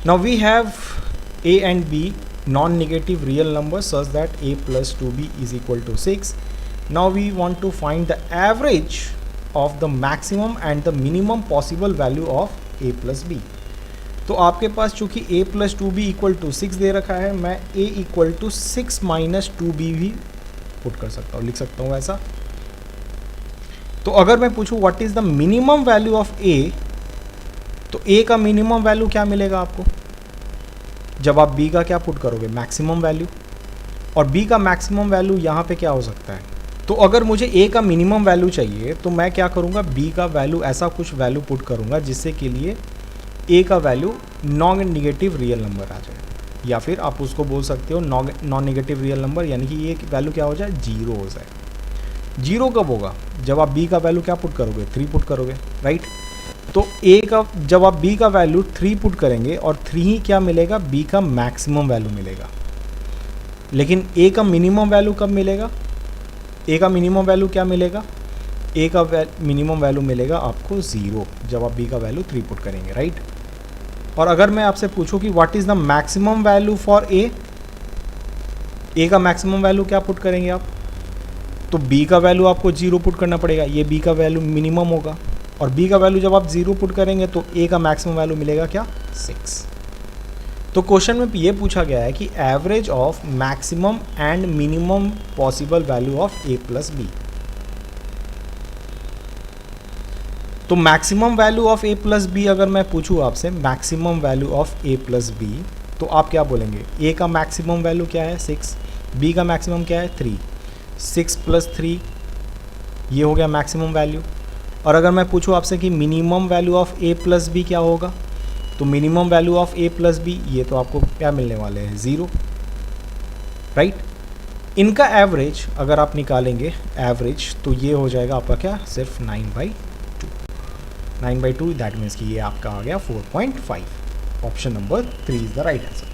Now we have a and b non-negative real numbers such that a plus 2b is equal to 6. Now we want to find the average of the maximum and the minimum possible value of a plus b. तो आपके पास चूंकि a plus 2b equal to 6 दे रखा है, मैं a equal to 6 minus 2b भी put कर सकता हूँ, लिख सकता हूँ ऐसा. तो अगर मैं पूछूँ what is the minimum value of a, तो a का मिनिमम वैल्यू क्या मिलेगा आपको जब आप b का क्या पुट करोगे, मैक्सिमम वैल्यू. और b का मैक्सिमम वैल्यू यहाँ पे क्या हो सकता है. तो अगर मुझे a का मिनिमम वैल्यू चाहिए तो मैं क्या करूँगा, b का वैल्यू ऐसा कुछ वैल्यू पुट करूँगा जिससे के लिए a का value non negative real number आ जाए, या फिर आप उसको बोल सकते हो नॉन नेगेटिव रियल नंबर, यानी कि ये वैल्यू क्या हो जाए, जीरो हो जाए. जीरो कब होगा, जब आप b का वैल्यू क्या पुट करोगे, 3 पुट करोगे, राइट. तो a का जब आप b का वैल्यू 3 पुट करेंगे और 3 ही क्या मिलेगा, b का मैक्सिमम वैल्यू मिलेगा. लेकिन a का मिनिमम वैल्यू कब मिलेगा, a का मिनिमम वैल्यू क्या मिलेगा, a का मिनिमम वैल्यू मिलेगा आपको 0 जब आप b का वैल्यू 3 पुट करेंगे, राइट. और अगर मैं आपसे पूछूं कि what is the maximum value for a का मैक्सिमम वैल्यू क्या पुट करेंगे आप, तो b का वैल्यू आपको 0 पुट करना पड़ेगा, ये b का वैल्यू मिनिमम होगा. और b का वैल्यू जब आप 0 पुट करेंगे तो a का मैक्सिमम वैल्यू मिलेगा क्या, 6. तो क्वेश्चन में ये पूछा गया है कि average of maximum and minimum possible value of a plus b. तो maximum value of a plus B अगर मैं पूछूँ आपसे, maximum value of a plus B, तो आप क्या बोलेंगे, a का मैक्सिमम वैल्यू क्या है 6, b का मैक्सिमम क्या है 3, 6 प्लस 3 ये हो गया मैक्सिमम वैल्यू. और अगर मैं पूछूँ आपसे कि minimum value of a plus B क्या होगा, तो minimum value of a plus B, ये तो आपको क्या मिलने वाले हैं 0, राइट. इनका एवरेज अगर आप निकालेंगे एवरेज, तो ये हो जाएगा आपका क्या, सिर्फ 9/2. दैट मीन्स कि ये आपका आ गया 4.5. Option number 3 is the right answer.